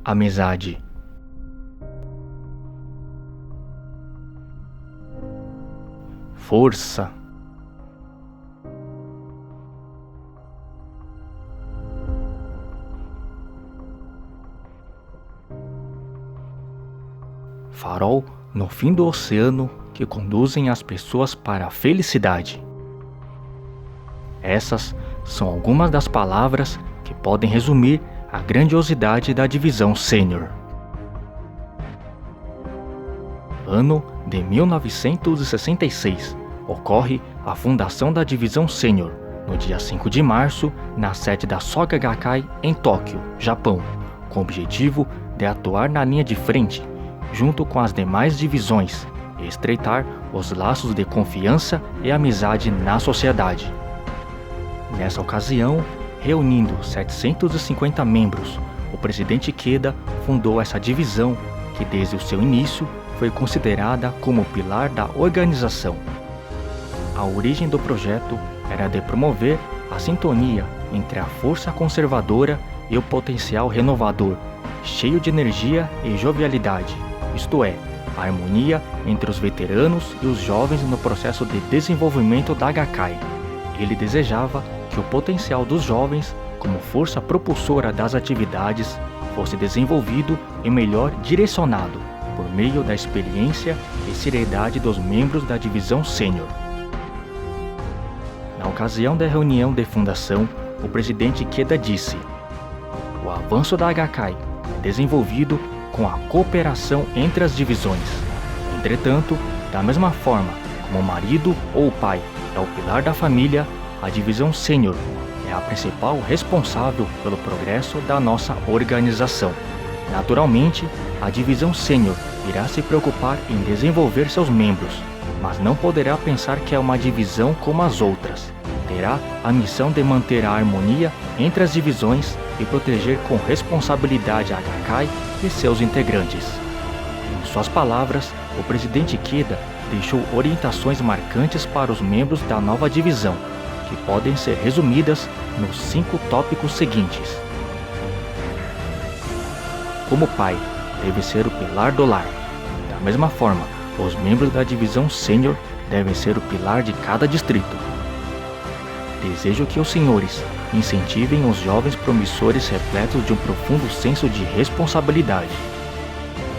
amizade. Força. Farol no fim do oceano que conduzem as pessoas para a felicidade. Essas são algumas das palavras que podem resumir a grandiosidade da divisão sênior. Ano de 1966, ocorre a fundação da divisão sênior, no dia 5 de março, na sede da Soka Gakkai, em Tóquio, Japão, com o objetivo de atuar na linha de frente, junto com as demais divisões, e estreitar os laços de confiança e amizade na sociedade. Nessa ocasião, reunindo 750 membros, o presidente Ikeda fundou essa divisão que desde o seu início foi considerada como o pilar da organização. A origem do projeto era de promover a sintonia entre a força conservadora e o potencial renovador, cheio de energia e jovialidade, isto é, a harmonia entre os veteranos e os jovens no processo de desenvolvimento da Gakkai. Ele desejava que o potencial dos jovens, como força propulsora das atividades, fosse desenvolvido e melhor direcionado por meio da experiência e seriedade dos membros da divisão sênior. Na ocasião da reunião de fundação, o presidente Ikeda disse: "O avanço da Gakkai é desenvolvido com a cooperação entre as divisões. Entretanto, da mesma forma como o marido ou o pai é o pilar da família, a divisão sênior é a principal responsável pelo progresso da nossa organização. Naturalmente, a divisão sênior irá se preocupar em desenvolver seus membros, mas não poderá pensar que é uma divisão como as outras. Terá a missão de manter a harmonia entre as divisões e proteger com responsabilidade a Gakkai e seus integrantes." Em suas palavras, o presidente Ikeda deixou orientações marcantes para os membros da nova divisão, que podem ser resumidas nos 5 tópicos seguintes. Como pai, deve ser o pilar do lar. Da mesma forma, os membros da divisão sênior devem ser o pilar de cada distrito. Desejo que os senhores incentivem os jovens promissores repletos de um profundo senso de responsabilidade.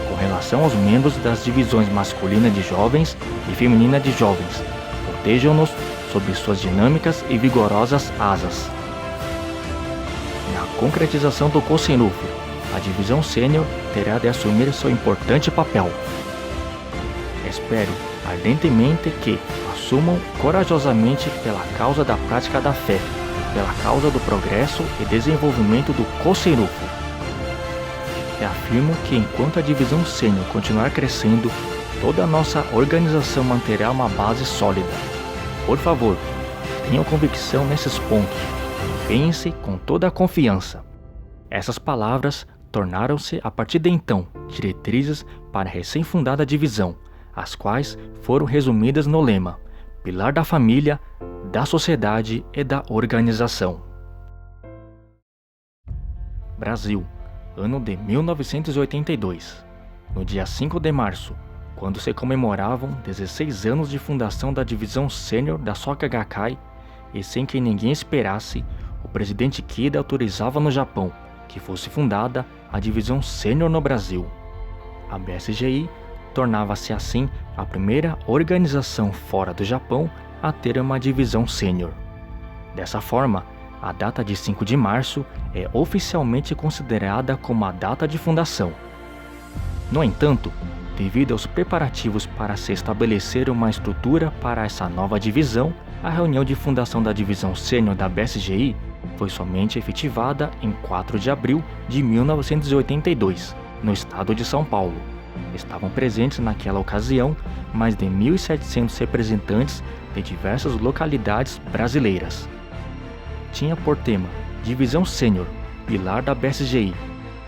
Com relação aos membros das divisões masculina de jovens e feminina de jovens, protejam-nos sob suas dinâmicas e vigorosas asas. Na concretização do Kosenrufu, a divisão sênior terá de assumir seu importante papel. Espero ardentemente que assumam corajosamente pela causa da prática da fé, pela causa do progresso e desenvolvimento do Kosenrufu. E afirmo que enquanto a divisão sênior continuar crescendo, toda a nossa organização manterá uma base sólida. Por favor, tenham convicção nesses pontos. Pense com toda a confiança. Essas palavras tornaram-se, a partir de então, diretrizes para a recém-fundada divisão, as quais foram resumidas no lema: pilar da família, da sociedade e da organização. Brasil, ano de 1982. No dia 5 de março, quando se comemoravam 16 anos de fundação da divisão sênior da Soka Gakkai, e sem que ninguém esperasse, o presidente Ikeda autorizava no Japão que fosse fundada a divisão sênior no Brasil. A BSGI tornava-se assim a primeira organização fora do Japão a ter uma divisão sênior. Dessa forma, a data de 5 de março é oficialmente considerada como a data de fundação. No entanto, devido aos preparativos para se estabelecer uma estrutura para essa nova divisão, a reunião de fundação da divisão sênior da BSGI foi somente efetivada em 4 de abril de 1982, no estado de São Paulo. Estavam presentes naquela ocasião mais de 1.700 representantes de diversas localidades brasileiras. Tinha por tema Divisão Sênior, pilar da BSGI,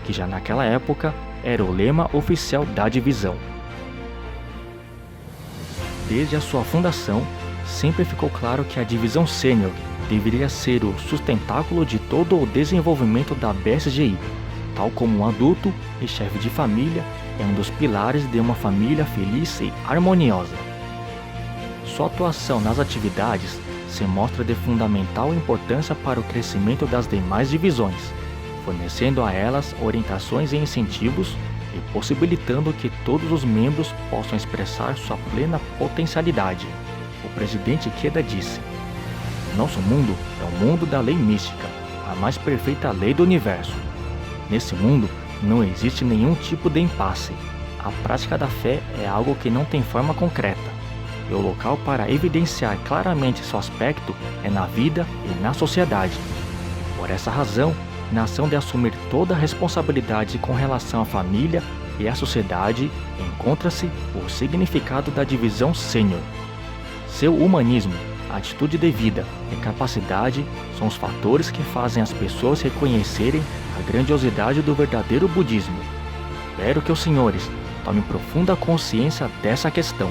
que já naquela época era o lema oficial da divisão. Desde a sua fundação, sempre ficou claro que a divisão sênior deveria ser o sustentáculo de todo o desenvolvimento da BSGI, tal como um adulto e chefe de família, é um dos pilares de uma família feliz e harmoniosa. Sua atuação nas atividades se mostra de fundamental importância para o crescimento das demais divisões, fornecendo a elas orientações e incentivos e possibilitando que todos os membros possam expressar sua plena potencialidade. O presidente Queda disse: "Nosso mundo é o mundo da lei mística, a mais perfeita lei do universo. Nesse mundo não existe nenhum tipo de impasse. A prática da fé é algo que não tem forma concreta, e o local para evidenciar claramente seu aspecto é na vida e na sociedade. Por essa razão, na ação de assumir toda a responsabilidade com relação à família e à sociedade, encontra-se o significado da divisão sênior. Seu humanismo, atitude de vida e capacidade são os fatores que fazem as pessoas reconhecerem a grandiosidade do verdadeiro budismo. Espero que os senhores tomem profunda consciência dessa questão."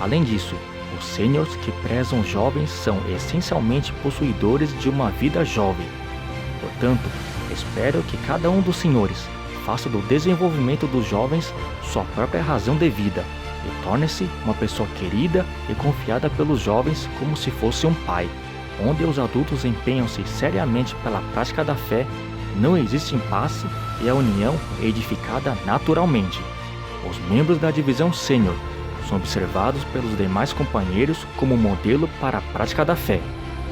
Além disso, os sêniors que prezam os jovens são essencialmente possuidores de uma vida jovem. Portanto, espero que cada um dos senhores faça do desenvolvimento dos jovens sua própria razão de vida e torne-se uma pessoa querida e confiada pelos jovens como se fosse um pai. Onde os adultos empenham-se seriamente pela prática da fé, não existe impasse e a união é edificada naturalmente. Os membros da divisão sênior são observados pelos demais companheiros como modelo para a prática da fé.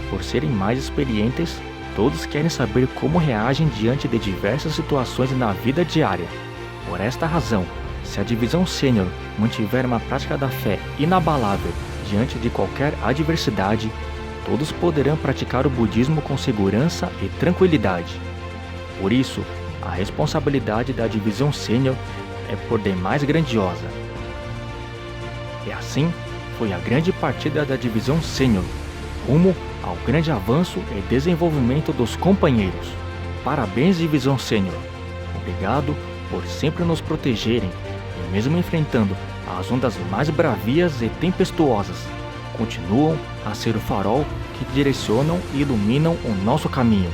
Por serem mais experientes, todos querem saber como reagem diante de diversas situações na vida diária. Por esta razão, se a divisão sênior mantiver uma prática da fé inabalável diante de qualquer adversidade, todos poderão praticar o budismo com segurança e tranquilidade. Por isso, a responsabilidade da divisão sênior é por demais grandiosa. E assim, foi a grande partida da divisão sênior, rumo ao grande avanço e desenvolvimento dos companheiros. Parabéns, divisão sênior. Obrigado por sempre nos protegerem e mesmo enfrentando as ondas mais bravias e tempestuosas, continuam a ser o farol que direcionam e iluminam o nosso caminho.